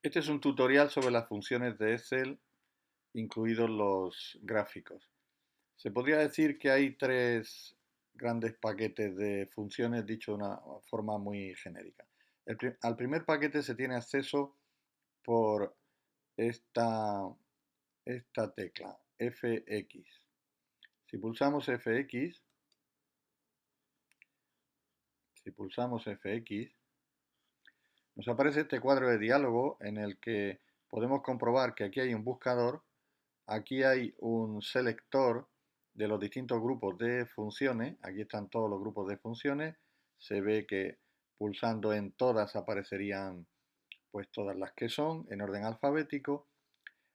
Este es un tutorial sobre las funciones de Excel, incluidos los gráficos. Se podría decir que hay tres grandes paquetes de funciones, dicho de una forma muy genérica. Al primer paquete se tiene acceso por esta, esta tecla, Fx. Si pulsamos Fx, si pulsamos Fx, nos aparece este cuadro de diálogo en el que podemos comprobar que aquí hay un buscador. Aquí hay un selector de los distintos grupos de funciones. Aquí están todos los grupos de funciones. Se ve que pulsando en todas aparecerían pues todas las que son en orden alfabético.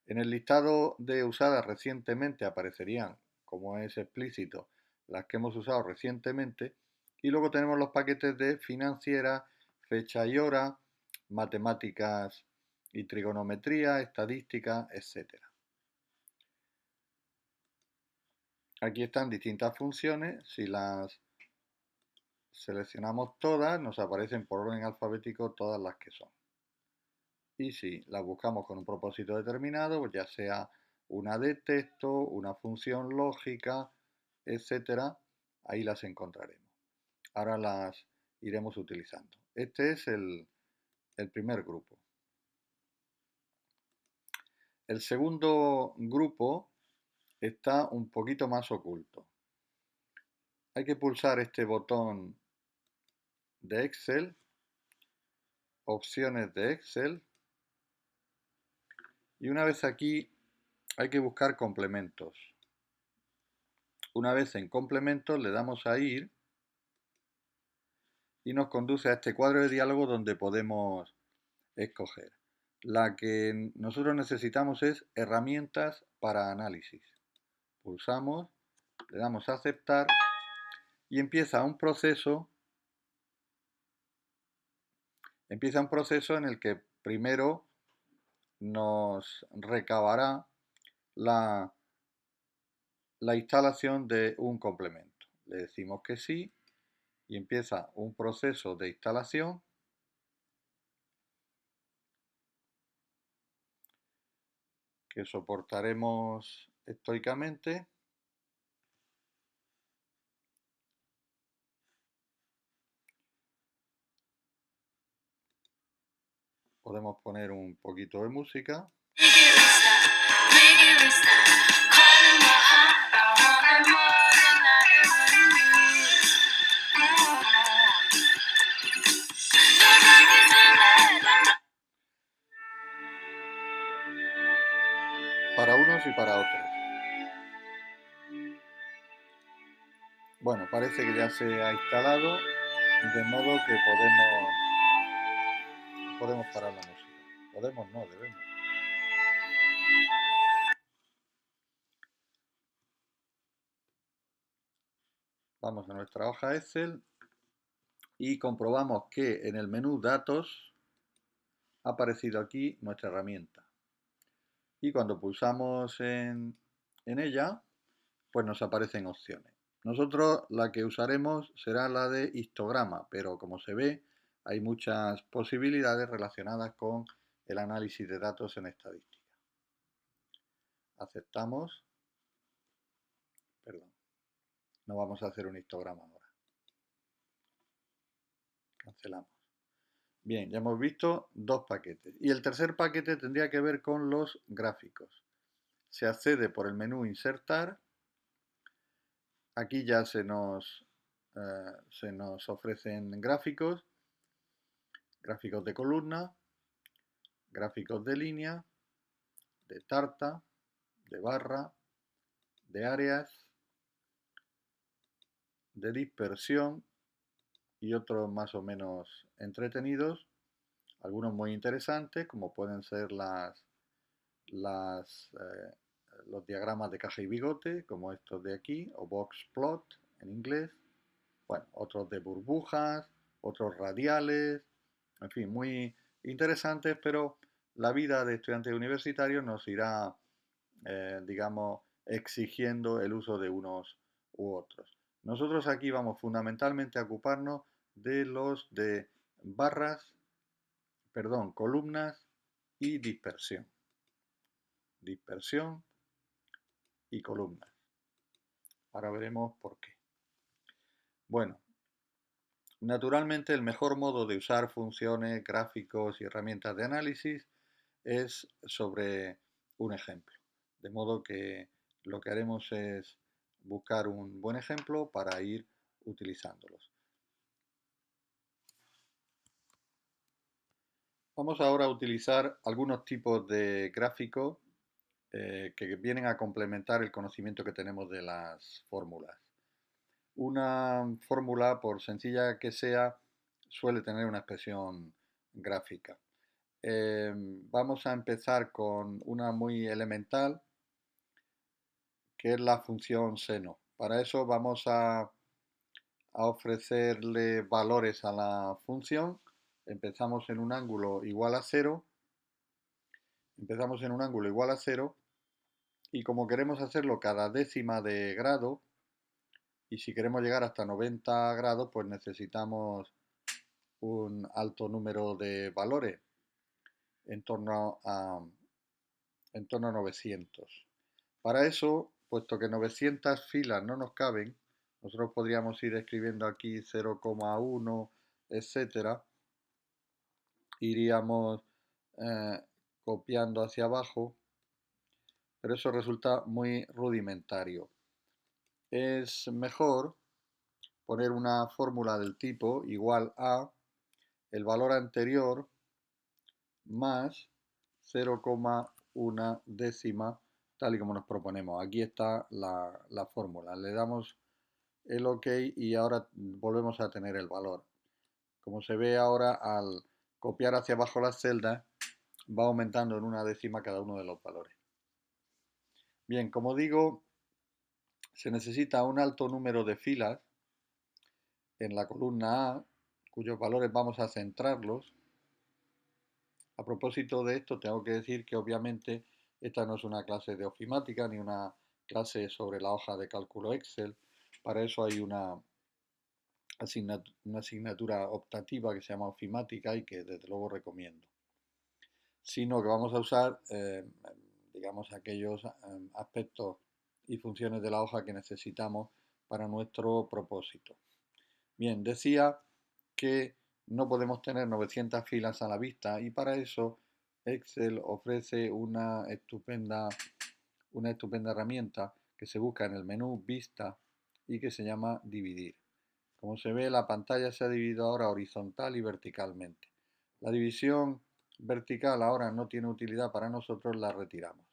En el listado de usadas recientemente aparecerían, como es explícito, las que hemos usado recientemente. Y luego tenemos los paquetes de financiera, fecha y hora, matemáticas y trigonometría, estadística, etcétera. Aquí están distintas funciones. Si las seleccionamos todas, nos aparecen por orden alfabético todas las que son. Y si las buscamos con un propósito determinado, pues ya sea una de texto, una función lógica, etcétera, ahí las encontraremos. Ahora las iremos utilizando. Este es el primer grupo. El segundo grupo está un poquito más oculto. Hay que pulsar este botón de Excel, opciones de Excel, y una vez aquí hay que buscar complementos. Una vez en complementos le damos a ir y nos conduce a este cuadro de diálogo donde podemos escoger. La que nosotros necesitamos es herramientas para análisis. Pulsamos, le damos a aceptar y empieza un proceso en el que primero nos recabará la instalación de un complemento. Le decimos que sí y empieza un proceso de instalación que soportaremos estoicamente. Podemos poner un poquito de música. Para unos y para otros. Bueno, parece que ya se ha instalado, de modo que podemos parar la música. Podemos, no, debemos. Vamos a nuestra hoja Excel y comprobamos que en el menú Datos ha aparecido aquí nuestra herramienta. Y cuando pulsamos en ella, pues nos aparecen opciones. Nosotros la que usaremos será la de histograma, pero como se ve, hay muchas posibilidades relacionadas con el análisis de datos en estadística. Aceptamos. Perdón, no vamos a hacer un histograma ahora. Cancelamos. Bien, ya hemos visto dos paquetes. Y el tercer paquete tendría que ver con los gráficos. Se accede por el menú Insertar. Aquí ya se nos ofrecen gráficos, gráficos de columna, gráficos de línea, de tarta, de barra, de áreas, de dispersión y otros más o menos entretenidos, algunos muy interesantes como pueden ser los diagramas de caja y bigote, como estos de aquí, o box plot en inglés. Bueno, otros de burbujas, otros radiales, en fin, muy interesantes, pero la vida de estudiante universitario nos irá, digamos, exigiendo el uso de unos u otros. Nosotros aquí vamos fundamentalmente a ocuparnos de los de barras, perdón, columnas y dispersión. Dispersión y columnas. Ahora veremos por qué. Bueno, naturalmente el mejor modo de usar funciones, gráficos y herramientas de análisis es sobre un ejemplo. De modo que lo que haremos es buscar un buen ejemplo para ir utilizándolos. Vamos ahora a utilizar algunos tipos de gráficos que vienen a complementar el conocimiento que tenemos de las fórmulas. Una fórmula, por sencilla que sea, suele tener una expresión gráfica. Vamos a empezar con una muy elemental, que es la función seno. Para eso vamos a ofrecerle valores a la función. Empezamos en un ángulo igual a 0. Empezamos en un ángulo igual a 0 y como queremos hacerlo cada décima de grado, y si queremos llegar hasta 90 grados, pues necesitamos un alto número de valores, en torno a 900. Para eso, puesto que 900 filas no nos caben, nosotros podríamos ir escribiendo aquí 0,1, etcétera. Iríamos copiando hacia abajo, pero eso resulta muy rudimentario. Es mejor poner una fórmula del tipo igual a el valor anterior más 0,1 décima, tal y como nos proponemos. Aquí está la fórmula. Le damos el OK y ahora volvemos a tener el valor. Como se ve ahora, al copiar hacia abajo las celdas, va aumentando en una décima cada uno de los valores. Bien, como digo, se necesita un alto número de filas en la columna A, cuyos valores vamos a centrarlos. A propósito de esto, tengo que decir que obviamente esta no es una clase de ofimática ni una clase sobre la hoja de cálculo Excel. Para eso hay una asignatura optativa que se llama ofimática y que desde luego recomiendo. Sino que vamos a usar, digamos, aquellos aspectos y funciones de la hoja que necesitamos para nuestro propósito. Bien, decía que no podemos tener 900 filas a la vista y para eso Excel ofrece una estupenda herramienta que se busca en el menú Vista y que se llama Dividir. Como se ve, la pantalla se ha dividido ahora horizontal y verticalmente. La división vertical ahora no tiene utilidad para nosotros, la retiramos.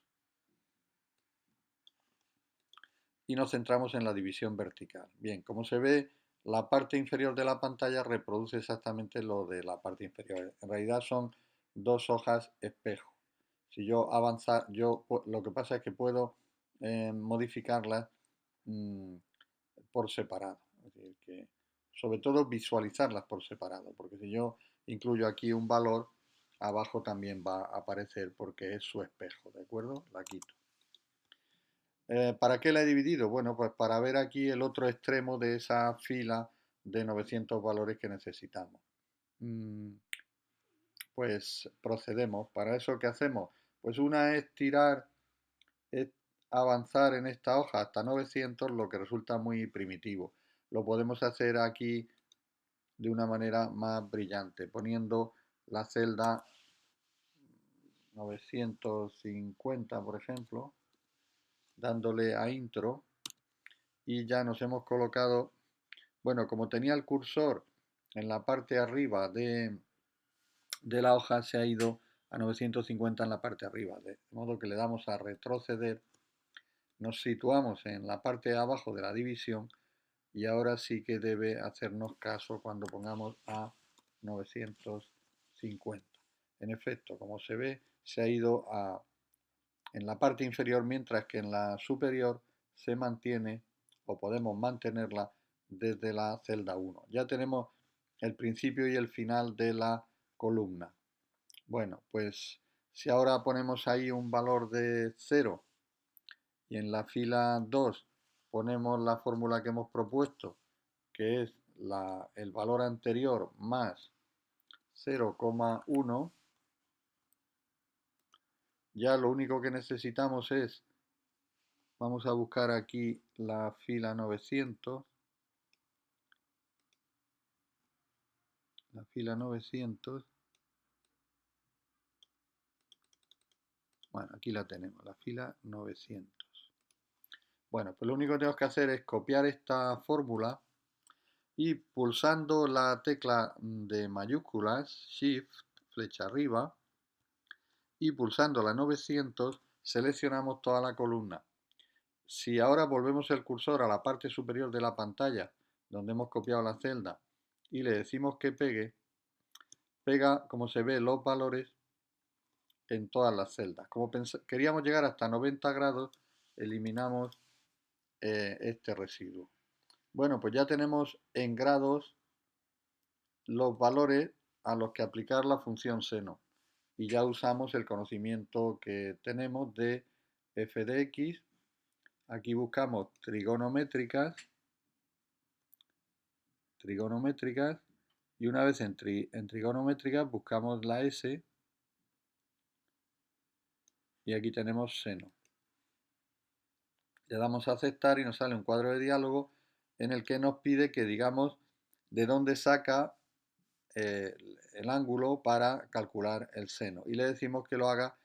Y nos centramos en la división vertical. Bien, como se ve, la parte inferior de la pantalla reproduce exactamente lo de la parte inferior. En realidad son dos hojas espejo. Si yo avanzar, lo que pasa es que puedo modificarlas por separado. Es decir, que sobre todo visualizarlas por separado, porque si yo incluyo aquí un valor, abajo también va a aparecer porque es su espejo, ¿de acuerdo? La quito. ¿Para qué la he dividido? Bueno, pues para ver aquí el otro extremo de esa fila de 900 valores que necesitamos. Pues procedemos. ¿Para eso qué hacemos? Pues una es es avanzar en esta hoja hasta 900, lo que resulta muy primitivo. Lo podemos hacer aquí de una manera más brillante, poniendo la celda 950, por ejemplo, dándole a intro y ya nos hemos colocado, bueno, como tenía el cursor en la parte arriba de la hoja, se ha ido a 950 en la parte arriba, de modo que le damos a retroceder, nos situamos en la parte de abajo de la división y ahora sí que debe hacernos caso cuando pongamos a 950. En efecto, como se ve, se ha ido en la parte inferior, mientras que en la superior se mantiene o podemos mantenerla desde la celda 1. Ya tenemos el principio y el final de la columna. Bueno, pues si ahora ponemos ahí un valor de 0 y en la fila 2 ponemos la fórmula que hemos propuesto, que es el valor anterior más 0,1, Ya lo único que necesitamos es, vamos a buscar aquí la fila 900, la fila 900, bueno, aquí la tenemos, la fila 900. Bueno, pues lo único que tenemos que hacer es copiar esta fórmula y pulsando la tecla de mayúsculas, Shift, flecha arriba, y pulsando la 900 seleccionamos toda la columna. Si ahora volvemos el cursor a la parte superior de la pantalla donde hemos copiado la celda y le decimos que pegue, pega como se ve los valores en todas las celdas. Como queríamos llegar hasta 90 grados, eliminamos este residuo. Bueno, pues ya tenemos en grados los valores a los que aplicar la función seno y ya usamos el conocimiento que tenemos de f de x. Aquí buscamos trigonométricas y una vez en trigonométricas buscamos la S y aquí tenemos seno. Le damos a aceptar y nos sale un cuadro de diálogo en el que nos pide que digamos de dónde saca el ángulo para calcular el seno y le decimos que lo haga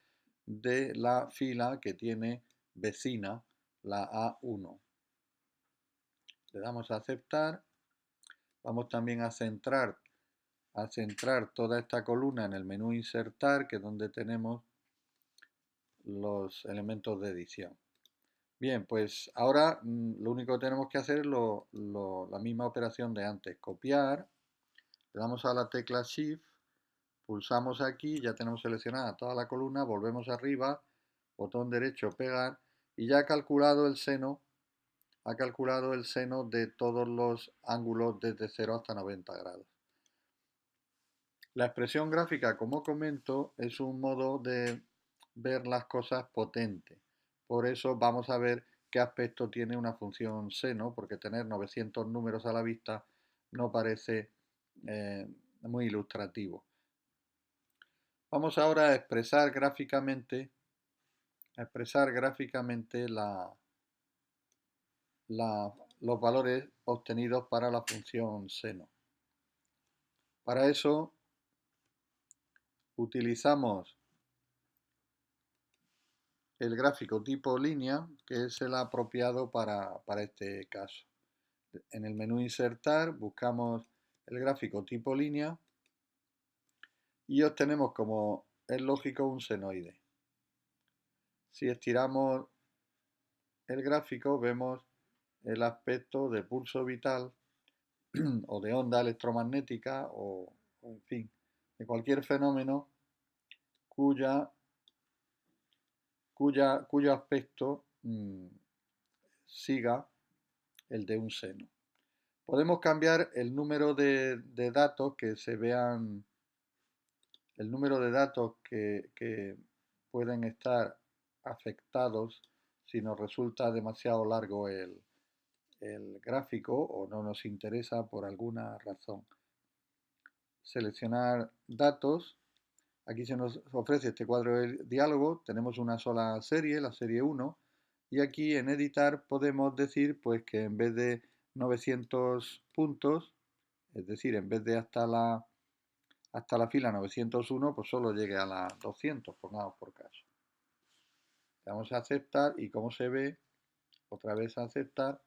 de la fila que tiene vecina, la A1. Le damos a aceptar. Vamos también a centrar toda esta columna en el menú insertar, que es donde tenemos los elementos de edición. Bien, pues ahora lo único que tenemos que hacer es la misma operación de antes, copiar, le damos a la tecla Shift, pulsamos aquí, ya tenemos seleccionada toda la columna, volvemos arriba, botón derecho, pegar, y ya ha calculado el seno de todos los ángulos desde 0 hasta 90 grados. La expresión gráfica, como comento, es un modo de ver las cosas potente. Por eso vamos a ver qué aspecto tiene una función seno, porque tener 900 números a la vista no parece muy ilustrativo. Vamos ahora a expresar gráficamente los valores obtenidos para la función seno. Para eso utilizamos el gráfico tipo línea, que es el apropiado para este caso. En el menú insertar buscamos el gráfico tipo línea y obtenemos, como es lógico, un senoide. Si estiramos el gráfico vemos el aspecto de pulso vital o de onda electromagnética o en fin, de cualquier fenómeno cuyo aspecto siga el de un seno. Podemos cambiar el número de datos que se vean, el número de datos que pueden estar afectados si nos resulta demasiado largo el gráfico o no nos interesa por alguna razón. Seleccionar datos. Aquí se nos ofrece este cuadro de diálogo. Tenemos una sola serie, la serie 1. Y aquí en editar podemos decir pues que en vez de 900 puntos, es decir, en vez de hasta la fila 901, pues solo llegue a la 200, pongamos por caso. Le damos a aceptar y como se ve, otra vez a aceptar,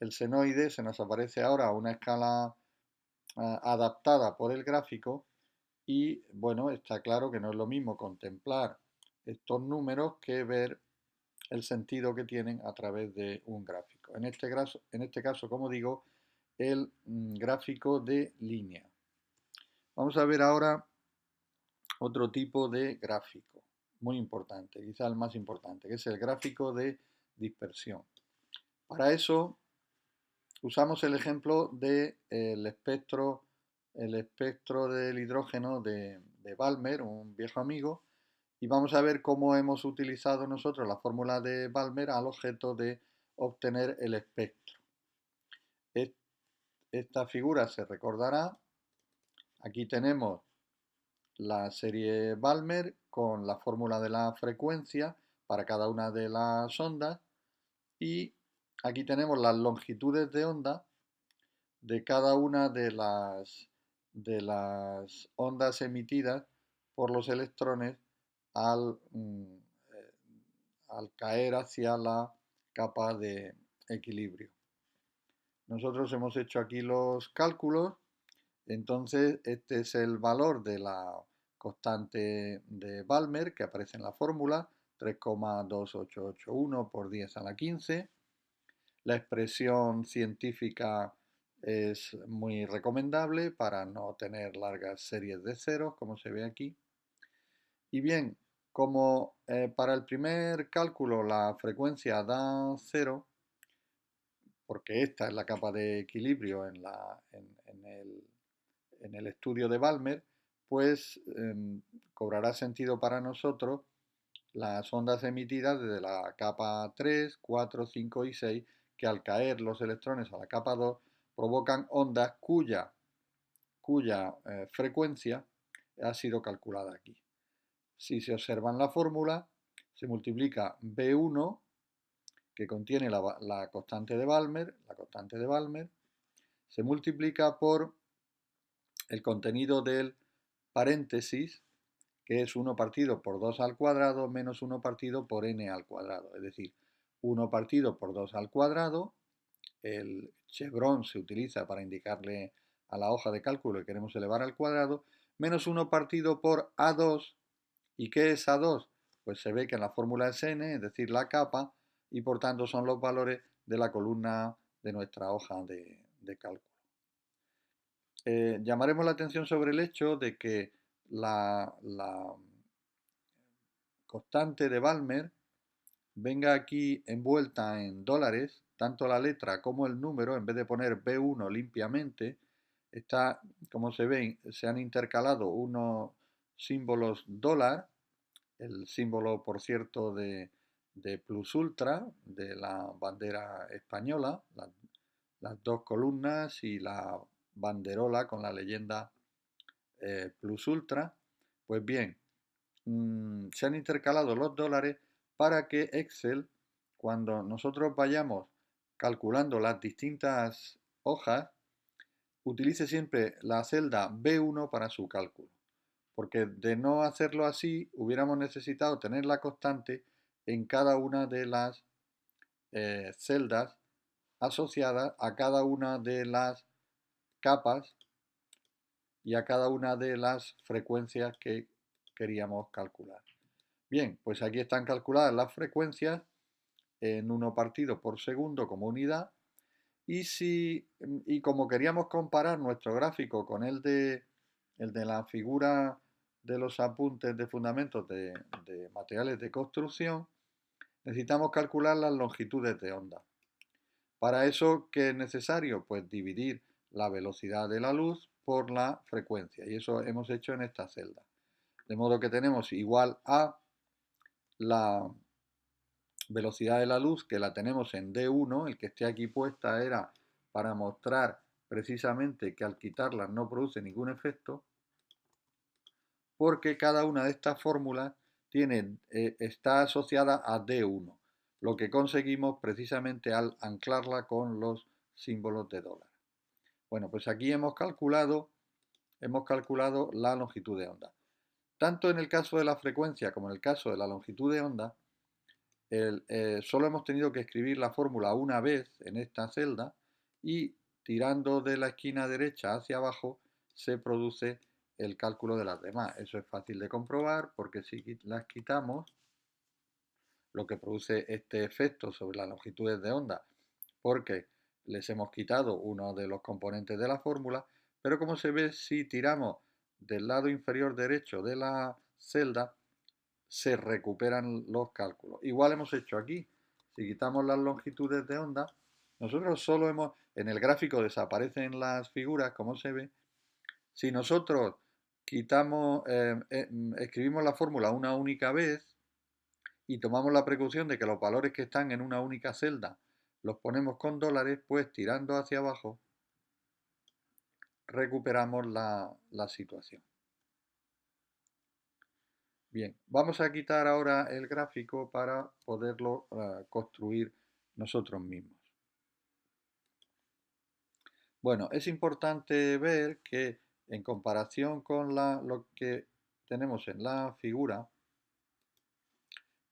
el senoide se nos aparece ahora a una escala adaptada por el gráfico y bueno, está claro que no es lo mismo contemplar estos números que ver el sentido que tienen a través de un gráfico. En este caso, como digo, el gráfico de línea. Vamos a ver ahora otro tipo de gráfico, muy importante, quizá el más importante, que es el gráfico de dispersión. Para eso usamos el ejemplo del espectro del hidrógeno de Balmer, un viejo amigo, y vamos a ver cómo hemos utilizado nosotros la fórmula de Balmer al objeto de obtener el espectro. Esta figura se recordará. Aquí tenemos la serie Balmer con la fórmula de la frecuencia para cada una de las ondas y aquí tenemos las longitudes de onda de cada una de las ondas emitidas por los electrones al, al caer hacia la capa de equilibrio. Nosotros hemos hecho aquí los cálculos, entonces este es el valor de la constante de Balmer que aparece en la fórmula, 3,2881 por 10 a la 15. La expresión científica es muy recomendable para no tener largas series de ceros, como se ve aquí. Y bien, como para el primer cálculo la frecuencia da 0, porque esta es la capa de equilibrio en el estudio de Balmer, pues cobrará sentido para nosotros las ondas emitidas desde la capa 3, 4, 5 y 6, que al caer los electrones a la capa 2 provocan ondas cuya frecuencia ha sido calculada aquí. Si se observan la fórmula, se multiplica B1, que contiene la constante de Balmer, se multiplica por el contenido del paréntesis, que es 1 partido por 2 al cuadrado menos 1 partido por n al cuadrado. Es decir, 1 partido por 2 al cuadrado, el chevrón se utiliza para indicarle a la hoja de cálculo que queremos elevar al cuadrado, menos 1 partido por A2. ¿Y qué es A2? Pues se ve que en la fórmula es n, es decir, la capa, y por tanto son los valores de la columna de nuestra hoja de cálculo. Llamaremos la atención sobre el hecho de que la constante de Balmer venga aquí envuelta en dólares, tanto la letra como el número, en vez de poner B1 limpiamente, está, como se ven, se han intercalado unos símbolos dólar, el símbolo, por cierto, de plus ultra, de la bandera española, las dos columnas y la banderola con la leyenda plus ultra. Pues bien, se han intercalado los dólares para que Excel, cuando nosotros vayamos calculando las distintas hojas, utilice siempre la celda B1 para su cálculo. Porque de no hacerlo así, hubiéramos necesitado tener la constante en cada una de las celdas asociadas a cada una de las capas y a cada una de las frecuencias que queríamos calcular. Bien, pues aquí están calculadas las frecuencias en 1 partido por segundo como unidad y como queríamos comparar nuestro gráfico con el de la figura de los apuntes de fundamentos de materiales de construcción, necesitamos calcular las longitudes de onda. Para eso, ¿qué es necesario? Pues dividir la velocidad de la luz por la frecuencia, y eso hemos hecho en esta celda. De modo que tenemos igual a la velocidad de la luz, que la tenemos en D1, el que esté aquí puesta era para mostrar precisamente que al quitarla no produce ningún efecto, porque cada una de estas fórmulas está asociada a D1, lo que conseguimos precisamente al anclarla con los símbolos de dólar. Bueno, pues aquí hemos calculado la longitud de onda. Tanto en el caso de la frecuencia como en el caso de la longitud de onda, solo hemos tenido que escribir la fórmula una vez en esta celda y tirando de la esquina derecha hacia abajo se produce el cálculo de las demás. Eso es fácil de comprobar porque si las quitamos, lo que produce este efecto sobre las longitudes de onda, porque les hemos quitado uno de los componentes de la fórmula, pero como se ve, si tiramos del lado inferior derecho de la celda, se recuperan los cálculos. Igual hemos hecho aquí. Si quitamos las longitudes de onda, nosotros solo en el gráfico desaparecen las figuras, como se ve. Si nosotros escribimos la fórmula una única vez y tomamos la precaución de que los valores que están en una única celda los ponemos con dólares, pues tirando hacia abajo recuperamos la situación. Bien, vamos a quitar ahora el gráfico para poderlo construir nosotros mismos. Bueno, es importante ver que en comparación con lo que tenemos en la figura,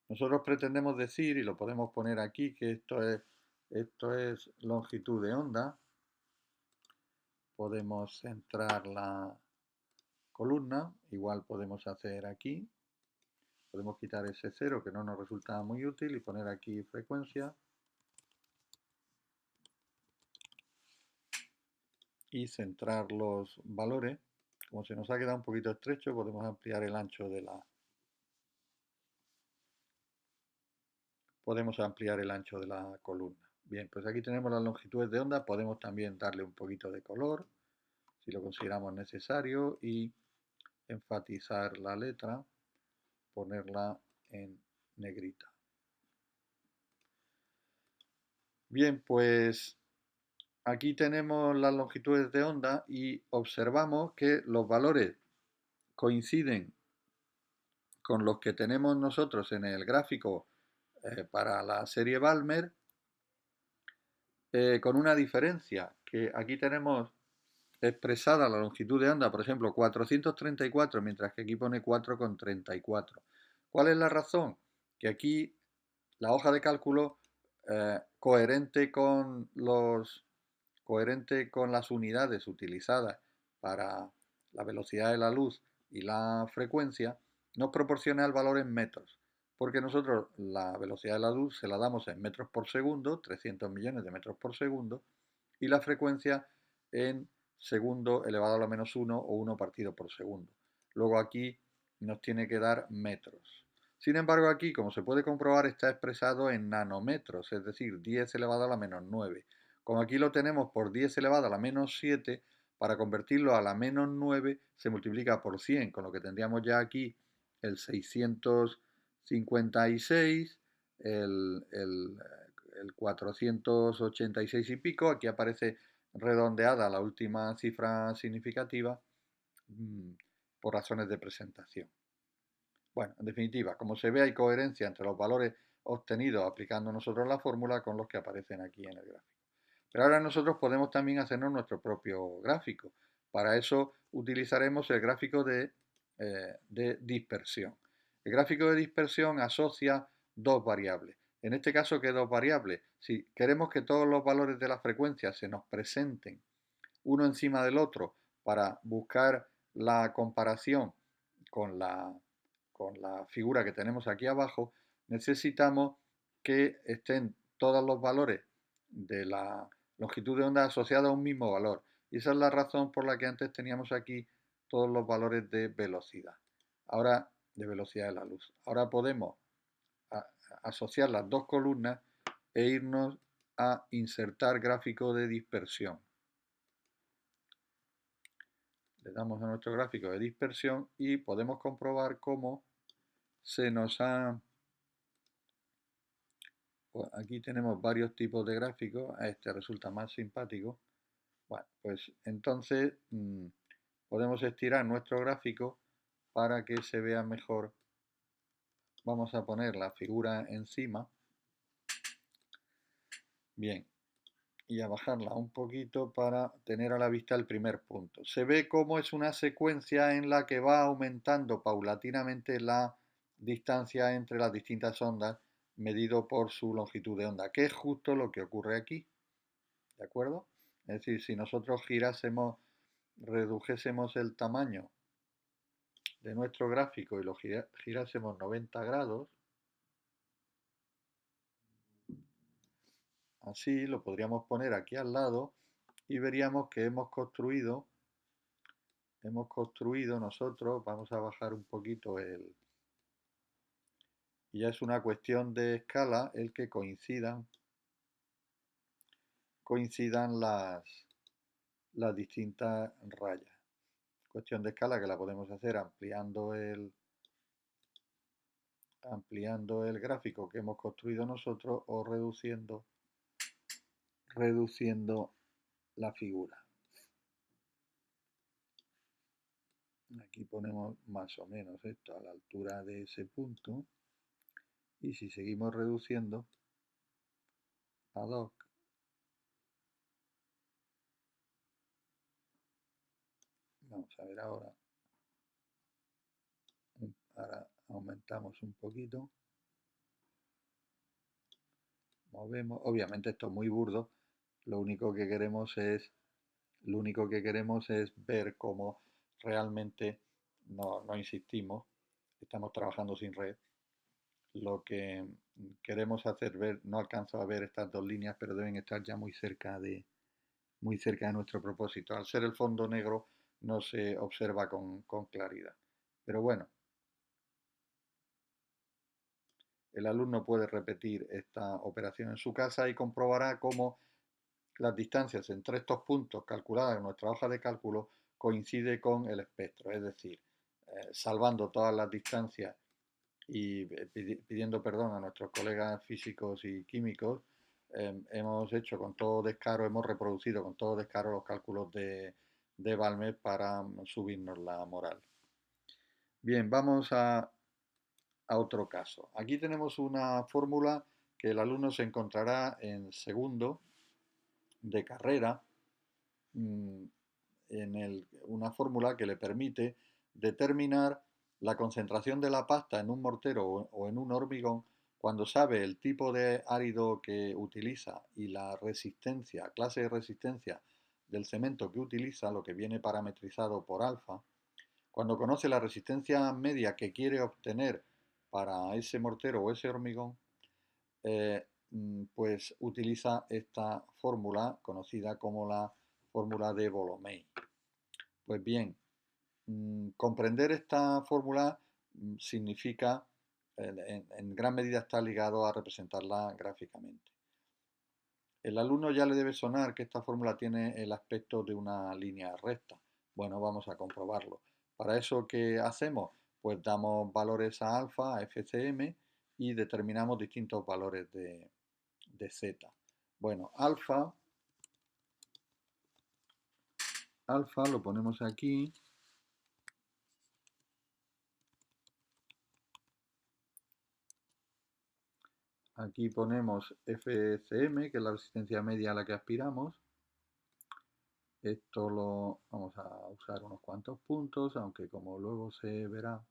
nosotros pretendemos decir, y lo podemos poner aquí, que esto es longitud de onda. Podemos centrar la columna, igual podemos hacer aquí. Podemos quitar ese 0 que no nos resulta muy útil y poner aquí frecuencia. Y centrar los valores. Como se nos ha quedado un poquito estrecho, podemos ampliar el ancho de la columna. Bien, pues aquí tenemos las longitudes de onda. Podemos también darle un poquito de color, si lo consideramos necesario, y enfatizar la letra, ponerla en negrita. Bien, pues aquí tenemos las longitudes de onda y observamos que los valores coinciden con los que tenemos nosotros en el gráfico para la serie Balmer, con una diferencia, que aquí tenemos expresada la longitud de onda, por ejemplo, 434, mientras que aquí pone 4,34. ¿Cuál es la razón? Que aquí la hoja de cálculo, coherente con las unidades utilizadas para la velocidad de la luz y la frecuencia, nos proporciona el valor en metros, porque nosotros la velocidad de la luz se la damos en metros por segundo, 300 millones de metros por segundo, y la frecuencia en segundo elevado a la menos 1 o 1 partido por segundo. Luego aquí nos tiene que dar metros. Sin embargo, aquí, como se puede comprobar, está expresado en nanómetros, es decir, 10 elevado a la menos 9. Como aquí lo tenemos por 10 elevado a la menos 7, para convertirlo a la menos 9 se multiplica por 100, con lo que tendríamos ya aquí el 656, el 486 y pico. Aquí aparece redondeada la última cifra significativa por razones de presentación. Bueno, en definitiva, como se ve, hay coherencia entre los valores obtenidos aplicando nosotros la fórmula con los que aparecen aquí en el gráfico. Pero ahora nosotros podemos también hacernos nuestro propio gráfico. Para eso utilizaremos el gráfico de dispersión. El gráfico de dispersión asocia dos variables. En este caso, ¿qué dos variables? Si queremos que todos los valores de la frecuencia se nos presenten uno encima del otro para buscar la comparación con la figura que tenemos aquí abajo, necesitamos que estén todos los valores de la longitud de onda asociados a un mismo valor. Y esa es la razón por la que antes teníamos aquí todos los valores de velocidad. Ahora, de velocidad de la luz. Ahora podemos asociar las dos columnas e irnos a insertar gráfico de dispersión. Le damos a nuestro gráfico de dispersión y podemos comprobar cómo se nos ha... Pues aquí tenemos varios tipos de gráficos, a este resulta más simpático. Bueno, pues entonces podemos estirar nuestro gráfico para que se vea mejor. Vamos a poner la figura encima. Bien, y a bajarla un poquito para tener a la vista el primer punto. Se ve cómo es una secuencia en la que va aumentando paulatinamente la distancia entre las distintas ondas medido por su longitud de onda, que es justo lo que ocurre aquí. ¿De acuerdo? Es decir, si nosotros redujésemos el tamaño de nuestro gráfico y lo girásemos 90 grados, así lo podríamos poner aquí al lado y veríamos que hemos construido nosotros, vamos a bajar un poquito y ya es una cuestión de escala el que coincidan las distintas rayas. Cuestión de escala que la podemos hacer ampliando el gráfico que hemos construido nosotros o reduciendo la figura. Aquí ponemos más o menos esto a la altura de ese punto. Y si seguimos reduciendo ad hoc, vamos a ver ahora, ahora aumentamos un poquito, movemos, obviamente esto es muy burdo, lo único que queremos es, ver cómo realmente no insistimos, estamos trabajando sin red. Lo que queremos hacer ver, no alcanzo a ver estas dos líneas, pero deben estar ya muy cerca de nuestro propósito. Al ser el fondo negro no se observa con claridad. Pero bueno, el alumno puede repetir esta operación en su casa y comprobará cómo las distancias entre estos puntos calculadas en nuestra hoja de cálculo coincide con el espectro, es decir, salvando todas las distancias y pidiendo perdón a nuestros colegas físicos y químicos, hemos hecho con todo descaro, hemos reproducido con todo descaro los cálculos de Balmer para subirnos la moral. Bien, vamos a otro caso. Aquí tenemos una fórmula que el alumno se encontrará en segundo de carrera, una fórmula que le permite determinar la concentración de la pasta en un mortero o en un hormigón cuando sabe el tipo de árido que utiliza y la resistencia, clase de resistencia del cemento que utiliza, lo que viene parametrizado por alfa. Cuando conoce la resistencia media que quiere obtener para ese mortero o ese hormigón, pues utiliza esta fórmula conocida como la fórmula de Volomei. Pues bien, comprender esta fórmula significa, en gran medida está ligado a representarla gráficamente. El alumno ya le debe sonar que esta fórmula tiene el aspecto de una línea recta. Bueno, vamos a comprobarlo. Para eso, ¿qué hacemos? Pues damos valores a alfa, a FCM, y determinamos distintos valores de z. Bueno, alfa lo ponemos aquí. Aquí ponemos FCM, que es la resistencia media a la que aspiramos. Esto lo vamos a usar unos cuantos puntos, aunque como luego se verá,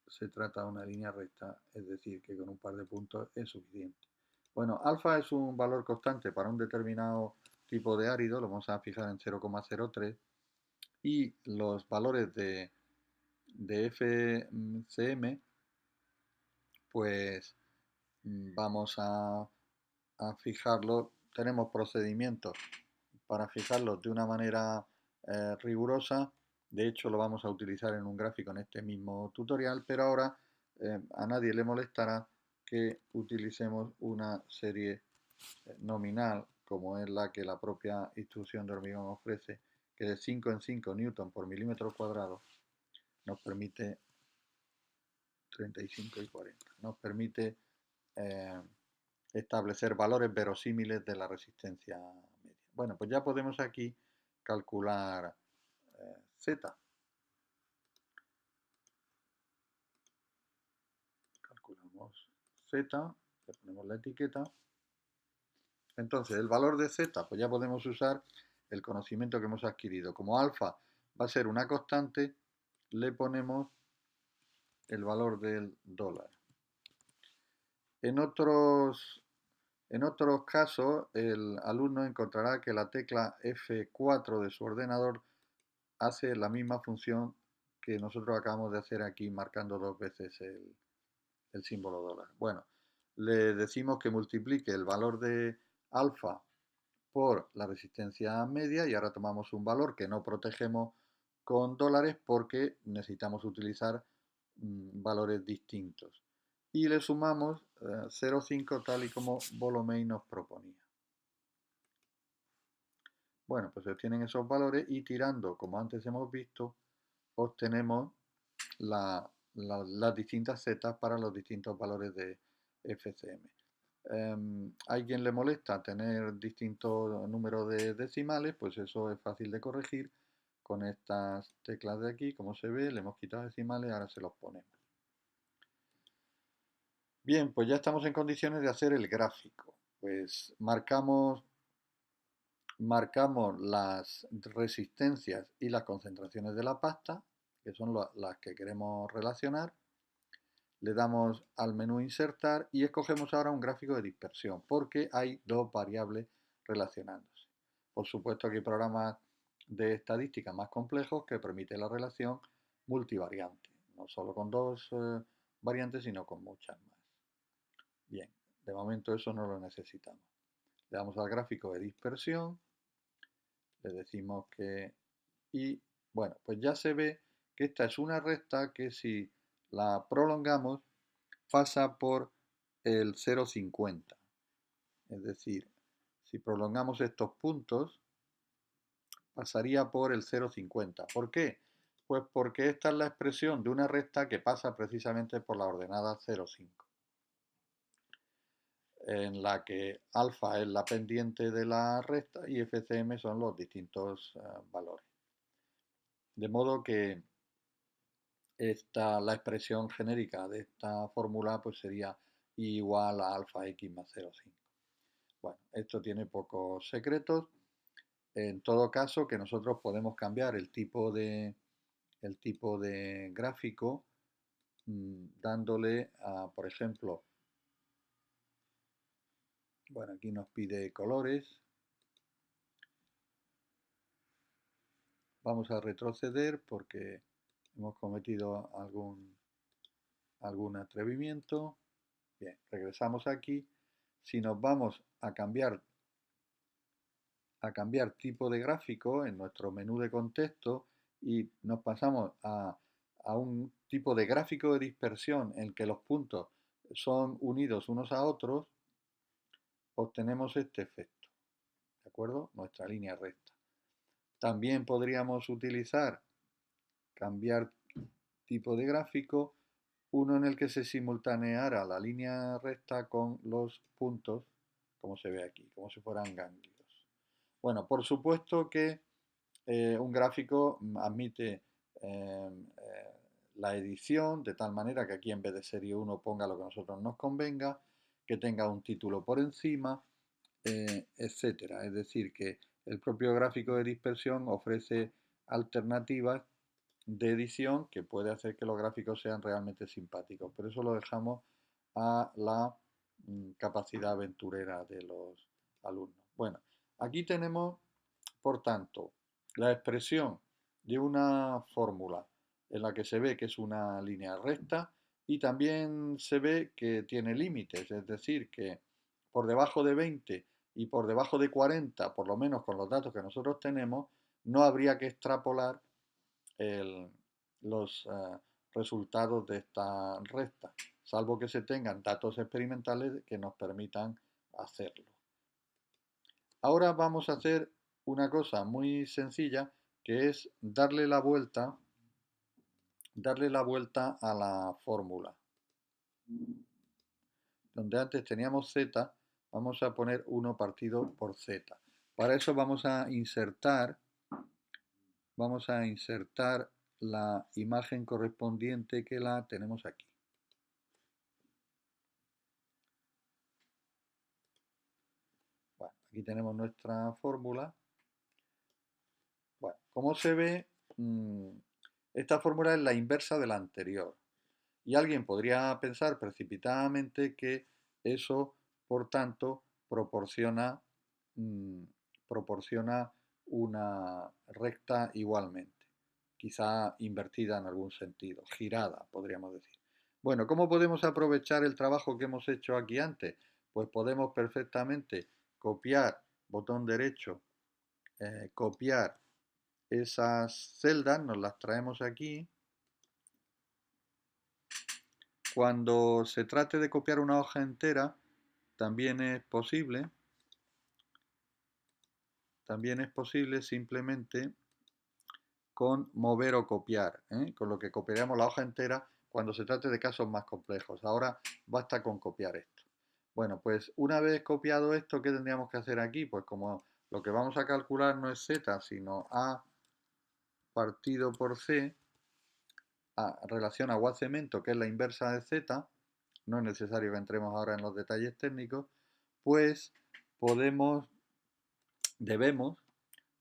se trata de una línea recta, es decir, que con un par de puntos es suficiente. Bueno, alfa es un valor constante para un determinado tipo de árido, lo vamos a fijar en 0,03, y los valores de FCM, pues vamos a fijarlo. Tenemos procedimientos para fijarlos de una manera rigurosa. De hecho, lo vamos a utilizar en un gráfico en este mismo tutorial, pero ahora a nadie le molestará que utilicemos una serie nominal, como es la que la propia instrucción de hormigón ofrece, que de 5 en 5 newton por milímetro cuadrado nos permite 35 y 40. Nos permite establecer valores verosímiles de la resistencia media. Bueno, pues ya podemos aquí calcular Z. Calculamos Z, le ponemos la etiqueta. Entonces, el valor de Z, pues ya podemos usar el conocimiento que hemos adquirido. Como alfa va a ser una constante, le ponemos el valor del dólar. En otros casos, el alumno encontrará que la tecla F4 de su ordenador hace la misma función que nosotros acabamos de hacer aquí, marcando dos veces el símbolo dólar. Bueno, le decimos que multiplique el valor de alfa por la resistencia media y ahora tomamos un valor que no protegemos con dólares porque necesitamos utilizar valores distintos. Y le sumamos 0,5 tal y como Volomei nos proponía. Bueno, pues se obtienen esos valores y tirando, como antes hemos visto, obtenemos las distintas zetas para los distintos valores de FCM. hay quien le molesta tener distintos números de decimales, pues eso es fácil de corregir con estas teclas de aquí. Como se ve, le hemos quitado decimales, ahora se los ponemos. Bien, pues ya estamos en condiciones de hacer el gráfico. Pues marcamos las resistencias y las concentraciones de la pasta, que son las que queremos relacionar. Le damos al menú insertar y escogemos ahora un gráfico de dispersión, porque hay dos variables relacionándose. Por supuesto que hay programas de estadística más complejos que permiten la relación multivariante, no solo con dos variantes, sino con muchas más. Bien, de momento eso no lo necesitamos. Le damos al gráfico de dispersión, le decimos que... Y bueno, pues ya se ve que esta es una recta que si la prolongamos pasa por el 0,50. Es decir, si prolongamos estos puntos, pasaría por el 0,50. ¿Por qué? Pues porque esta es la expresión de una recta que pasa precisamente por la ordenada 0,5, en la que alfa es la pendiente de la recta y FCM son los distintos valores. De modo que la expresión genérica de esta fórmula pues sería igual a alfa x más 0,5. Bueno, esto tiene pocos secretos. En todo caso, que nosotros podemos cambiar el tipo de gráfico dándole a, por ejemplo, bueno, aquí nos pide colores. Vamos a retroceder porque hemos cometido algún atrevimiento. Bien, regresamos aquí. Si nos vamos a cambiar tipo de gráfico en nuestro menú de contexto y nos pasamos a un tipo de gráfico de dispersión en que los puntos son unidos unos a otros, obtenemos este efecto, ¿de acuerdo? Nuestra línea recta. También podríamos cambiar tipo de gráfico, uno en el que se simultaneara la línea recta con los puntos, como se ve aquí, como si fueran ganglios. Bueno, por supuesto que un gráfico admite la edición de tal manera que aquí en vez de serie 1 ponga lo que a nosotros nos convenga, que tenga un título por encima, etcétera. Es decir, que el propio gráfico de dispersión ofrece alternativas de edición que puede hacer que los gráficos sean realmente simpáticos, pero eso lo dejamos a la capacidad aventurera de los alumnos. Bueno, aquí tenemos, por tanto, la expresión de una fórmula en la que se ve que es una línea recta y también se ve que tiene límites, es decir, que por debajo de 20 y por debajo de 40, por lo menos con los datos que nosotros tenemos, no habría que extrapolar los resultados de esta recta, salvo que se tengan datos experimentales que nos permitan hacerlo. Ahora vamos a hacer una cosa muy sencilla, que es darle la vuelta a la fórmula. Donde antes teníamos z, vamos a poner 1 partido por z. Para eso vamos a insertar la imagen correspondiente que la tenemos aquí. Bueno, aquí tenemos nuestra fórmula. Bueno, como se ve, esta fórmula es la inversa de la anterior. Y alguien podría pensar precipitadamente que eso, por tanto, proporciona una recta igualmente, quizá invertida en algún sentido, girada, podríamos decir. Bueno, ¿cómo podemos aprovechar el trabajo que hemos hecho aquí antes? Pues podemos perfectamente copiar, botón derecho, copiar esas celdas, nos las traemos aquí. Cuando se trate de copiar una hoja entera, también es posible simplemente con mover o copiar, con lo que copiaremos la hoja entera cuando se trate de casos más complejos. Ahora basta con copiar esto. Bueno, pues una vez copiado esto, ¿qué tendríamos que hacer aquí? Pues como lo que vamos a calcular no es z, sino a partido por c, a relación aguas-cemento, que es la inversa de z, no es necesario que entremos ahora en los detalles técnicos, pues debemos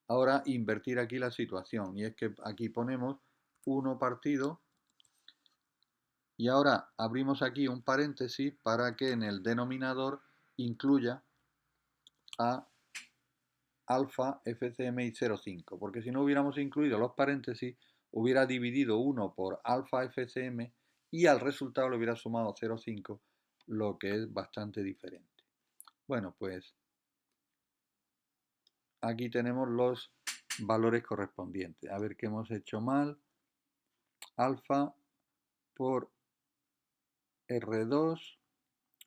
ahora invertir aquí la situación. Y es que aquí ponemos 1 partido y ahora abrimos aquí un paréntesis para que en el denominador incluya a alfa FCMI 0,5, porque si no hubiéramos incluido los paréntesis, hubiera dividido 1 por alfa FCM y al resultado le hubiera sumado 0,5, lo que es bastante diferente. Bueno, pues aquí tenemos los valores correspondientes. A ver qué hemos hecho mal. Alfa por R2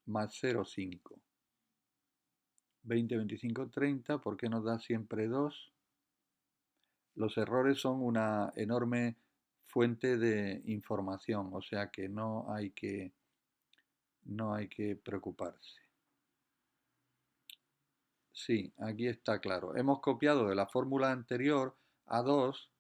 más 0,5. 20, 25, 30, ¿por qué nos da siempre 2? Los errores son una enorme fuente de información, o sea que no hay que preocuparse. Sí, aquí está claro. Hemos copiado de la fórmula anterior a 2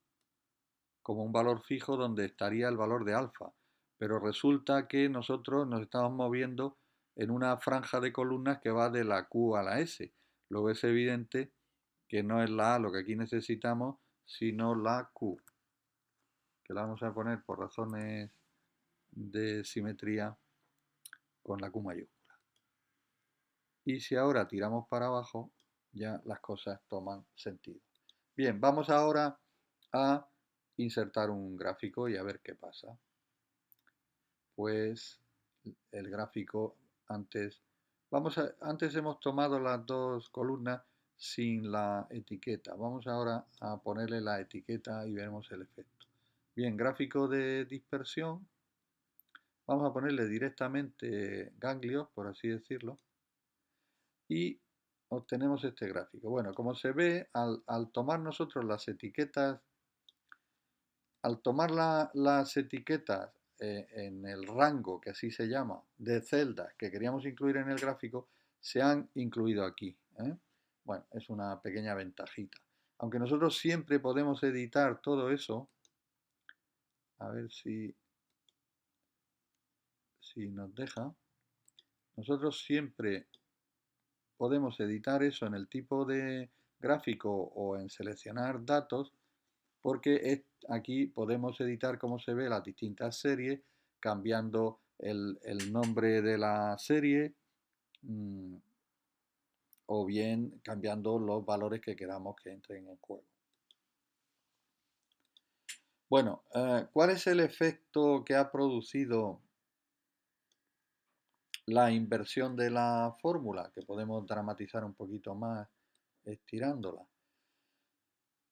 como un valor fijo donde estaría el valor de alfa, pero resulta que nosotros nos estamos moviendo en una franja de columnas que va de la Q a la S. Luego es evidente que no es la A lo que aquí necesitamos, sino la Q, que la vamos a poner por razones de simetría con la Q mayúscula. Y si ahora tiramos para abajo, ya las cosas toman sentido. Bien, vamos ahora a insertar un gráfico y a ver qué pasa. Pues el gráfico antes, antes hemos tomado las dos columnas sin la etiqueta. Vamos ahora a ponerle la etiqueta y veremos el efecto. Bien, gráfico de dispersión. Vamos a ponerle directamente ganglios, por así decirlo, y obtenemos este gráfico. Bueno, como se ve, al tomar nosotros las etiquetas, al tomar las etiquetas en el rango, que así se llama, de celdas que queríamos incluir en el gráfico, se han incluido aquí. Bueno, es una pequeña ventajita. Aunque nosotros siempre podemos editar todo eso, a ver si nos deja, nosotros siempre podemos editar eso en el tipo de gráfico o en seleccionar datos, porque aquí podemos editar cómo se ve las distintas series, cambiando el nombre de la serie o bien cambiando los valores que queramos que entren en juego. Bueno, ¿cuál es el efecto que ha producido la inversión de la fórmula? Que podemos dramatizar un poquito más estirándola.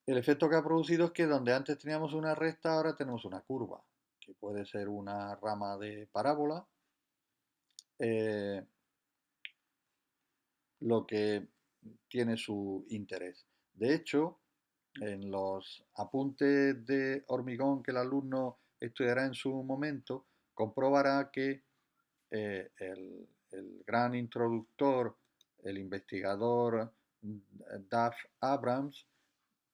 El efecto que ha producido es que donde antes teníamos una recta, ahora tenemos una curva, que puede ser una rama de parábola, lo que tiene su interés. De hecho, en los apuntes de hormigón que el alumno estudiará en su momento, comprobará que el gran introductor, el investigador Duff Abrams,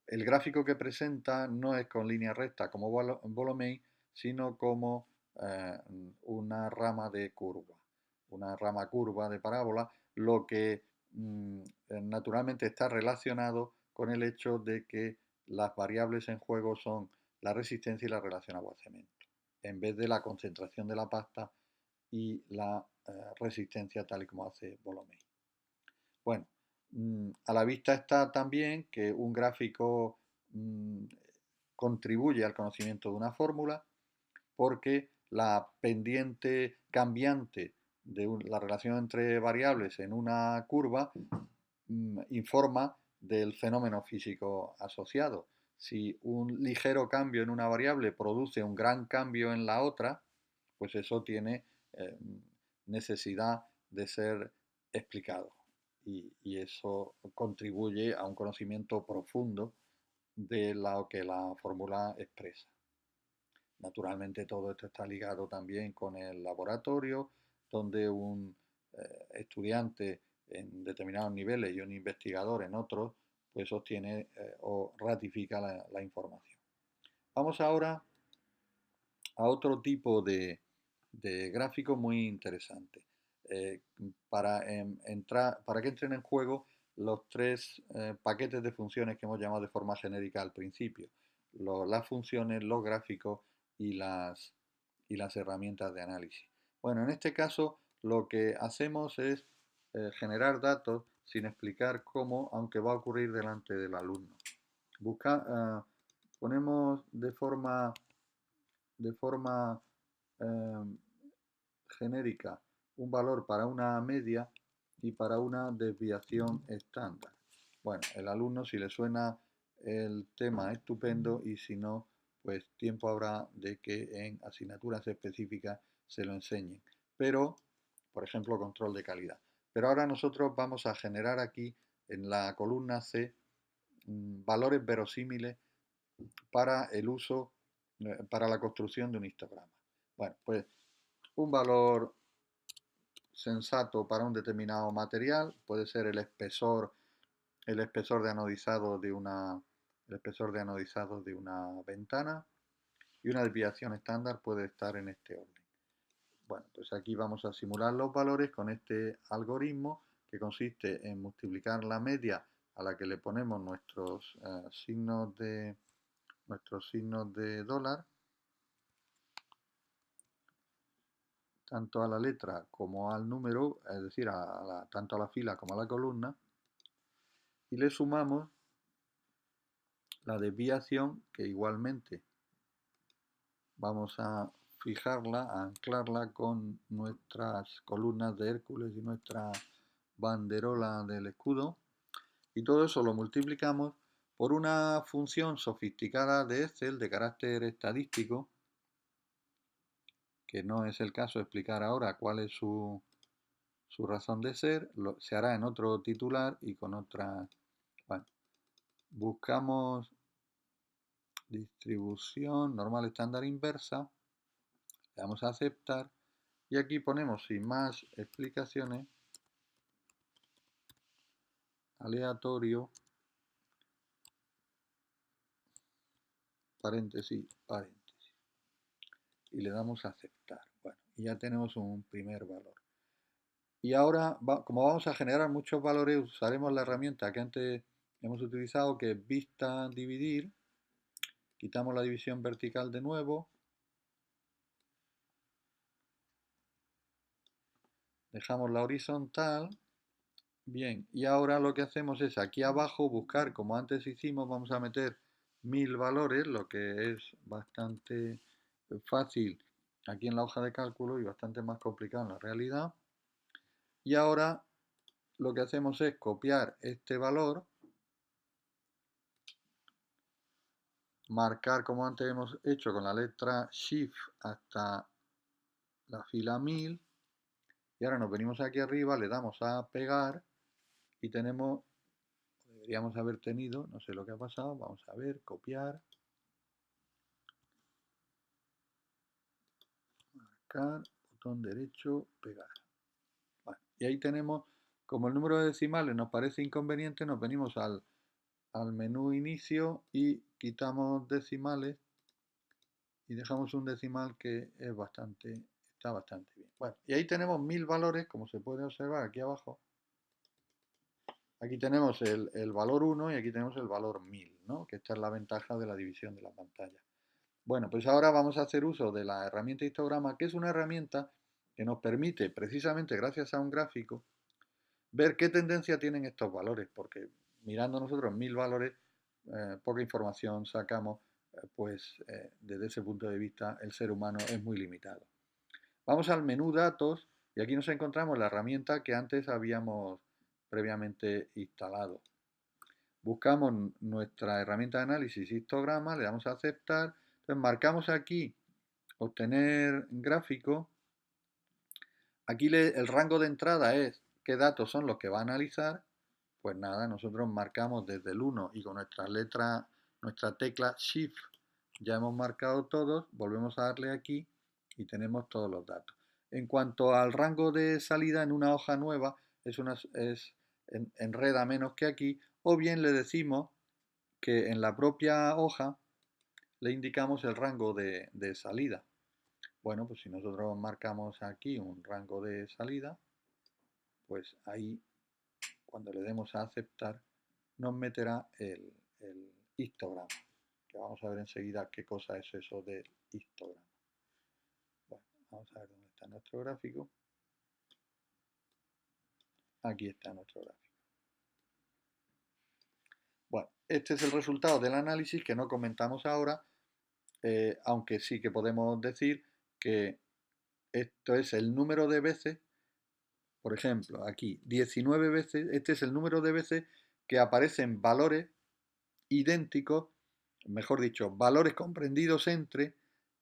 el gráfico que presenta no es con línea recta como Volomey, sino como una rama de curva, una rama curva de parábola, lo que naturalmente está relacionado con el hecho de que las variables en juego son la resistencia y la relación agua-cemento, en vez de la concentración de la pasta y la resistencia tal y como hace Volomey. Bueno, a la vista está también que un gráfico contribuye al conocimiento de una fórmula porque la pendiente cambiante de la relación entre variables en una curva informa del fenómeno físico asociado. Si un ligero cambio en una variable produce un gran cambio en la otra, pues eso tiene necesidad de ser explicado y eso contribuye a un conocimiento profundo de lo que la fórmula expresa. Naturalmente todo esto está ligado también con el laboratorio, donde un estudiante en determinados niveles y un investigador en otros, pues obtiene o ratifica la información. Vamos ahora a otro tipo de gráfico muy interesante. Para que entren en juego los tres paquetes de funciones que hemos llamado de forma genérica al principio. Las funciones, los gráficos y las herramientas de análisis. Bueno, en este caso lo que hacemos es generar datos sin explicar cómo, aunque va a ocurrir delante del alumno. Ponemos de forma eh, genérica un valor para una media y para una desviación estándar. Bueno, el alumno, si le suena el tema, estupendo, y si no, pues tiempo habrá de que en asignaturas específicas se lo enseñen. Pero, por ejemplo, control de calidad. Pero ahora nosotros vamos a generar aquí en la columna C valores verosímiles para el uso, para la construcción de un histograma. Bueno, pues un valor sensato para un determinado material puede ser el espesor de anodizado de una ventana, y una desviación estándar puede estar en este orden. Bueno, pues aquí vamos a simular los valores con este algoritmo que consiste en multiplicar la media a la que le ponemos signos de dólar, tanto a la letra como al número, es decir, tanto a la fila como a la columna, y le sumamos la desviación, que igualmente vamos a fijarla, a anclarla con nuestras columnas de Hércules y nuestra banderola del escudo, y todo eso lo multiplicamos por una función sofisticada de Excel de carácter estadístico, que no es el caso de explicar ahora cuál es su razón de ser. Se hará en otro titular y con otra. Bueno, buscamos distribución normal estándar inversa, le damos a aceptar y aquí ponemos, sin más explicaciones, aleatorio, paréntesis, paréntesis, y le damos a aceptar. Bueno, y ya tenemos un primer valor. Y ahora, como vamos a generar muchos valores, usaremos la herramienta que antes hemos utilizado, que es vista dividir. Quitamos la división vertical de nuevo. Dejamos la horizontal. Bien, y ahora lo que hacemos es aquí abajo buscar, como antes hicimos, vamos a meter 1000 valores, lo que es bastante fácil aquí en la hoja de cálculo y bastante más complicado en la realidad. Y ahora lo que hacemos es copiar este valor, marcar como antes hemos hecho con la letra Shift hasta la fila 1000, y ahora nos venimos aquí arriba, le damos a pegar y tenemos, deberíamos haber tenido, no sé lo que ha pasado, vamos a ver, copiar, marcar, botón derecho, pegar. Bueno, y ahí tenemos, como el número de decimales nos parece inconveniente, nos venimos al menú inicio y quitamos decimales y dejamos un decimal que está bastante bien. Bueno, y ahí tenemos 1000 valores, como se puede observar aquí abajo. Aquí tenemos el valor 1 y aquí tenemos el valor 1000, ¿no? Que esta es la ventaja de la división de la pantalla. Bueno, pues ahora vamos a hacer uso de la herramienta histograma, que es una herramienta que nos permite, precisamente gracias a un gráfico, ver qué tendencia tienen estos valores, porque mirando nosotros 1000 valores, poca información sacamos, pues desde ese punto de vista el ser humano es muy limitado. Vamos al menú datos y aquí nos encontramos la herramienta que antes habíamos previamente instalado. Buscamos nuestra herramienta de análisis histograma, le damos a aceptar, entonces marcamos aquí obtener gráfico. Aquí el rango de entrada es qué datos son los que va a analizar. Pues nada, nosotros marcamos desde el 1 y con nuestra tecla Shift ya hemos marcado todos, volvemos a darle aquí y tenemos todos los datos. En cuanto al rango de salida en una hoja nueva, enreda menos que aquí, o bien le decimos que en la propia hoja le indicamos el rango de salida. Bueno, pues si nosotros marcamos aquí un rango de salida, pues ahí cuando le demos a aceptar nos meterá el histograma, que vamos a ver enseguida qué cosa es eso del histograma. Bueno, vamos a ver dónde está nuestro gráfico. Aquí está nuestro gráfico. Bueno, este es el resultado del análisis que no comentamos ahora, aunque sí que podemos decir que esto es el número de veces, por ejemplo, aquí 19 veces, este es el número de veces que aparecen valores idénticos, mejor dicho, valores comprendidos entre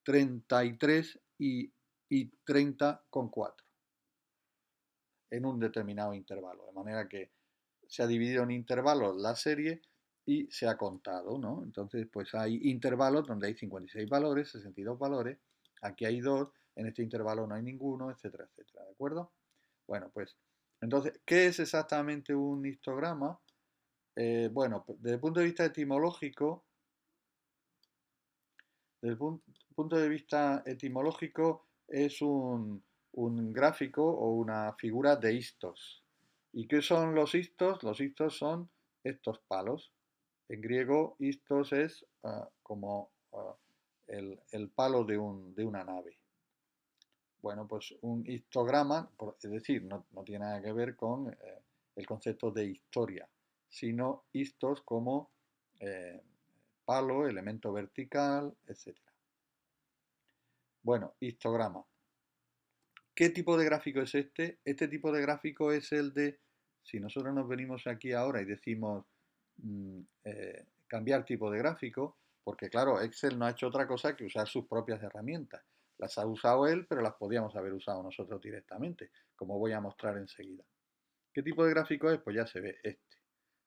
33 y 30,4 en un determinado intervalo. De manera que se ha dividido en intervalos la serie y se ha contado, ¿no? Entonces, pues hay intervalos donde hay 56 valores, 62 valores, aquí hay 2, en este intervalo no hay ninguno, etcétera, etcétera, ¿de acuerdo? Bueno, pues, entonces, ¿qué es exactamente un histograma? Bueno, pues, desde el punto de vista etimológico, desde el punto de vista etimológico es un gráfico o una figura de histos. ¿Y qué son los histos? Los histos son estos palos. En griego, histos es como el palo de una nave. Bueno, pues un histograma, es decir, no tiene nada que ver con el concepto de historia, sino histos como eh, palo, elemento vertical, etc. Bueno, histograma. ¿Qué tipo de gráfico es este? Este tipo de gráfico es el de, si nosotros nos venimos aquí ahora y decimos cambiar tipo de gráfico, porque claro, Excel no ha hecho otra cosa que usar sus propias herramientas. Las ha usado él, pero las podíamos haber usado nosotros directamente, como voy a mostrar enseguida. ¿Qué tipo de gráfico es? Pues ya se ve este.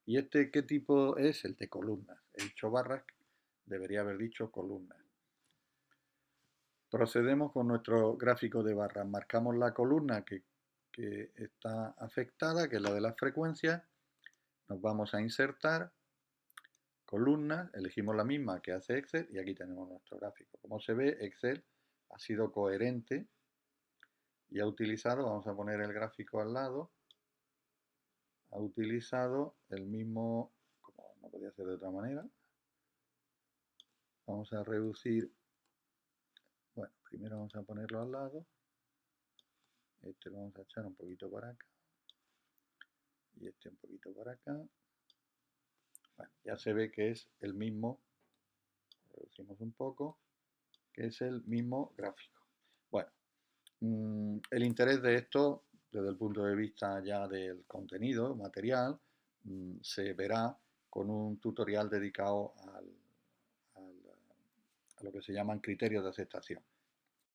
¿Y este qué tipo es? El de columnas. He dicho barras, debería haber dicho columnas. Procedemos con nuestro gráfico de barras. Marcamos la columna que está afectada, que es la de las frecuencias. Nos vamos a insertar, columnas, elegimos la misma que hace Excel y aquí tenemos nuestro gráfico. Como se ve, Excel ha sido coherente y ha utilizado, vamos a poner el gráfico al lado, ha utilizado el mismo, como no podía ser de otra manera. Vamos a reducir, bueno, primero vamos a ponerlo al lado. Este lo vamos a echar un poquito para acá. Y este un poquito para acá. Bueno, ya se ve que es el mismo, reducimos un poco, que es el mismo gráfico. Bueno, el interés de esto, desde el punto de vista ya del contenido material, se verá con un tutorial dedicado a lo que se llaman criterios de aceptación.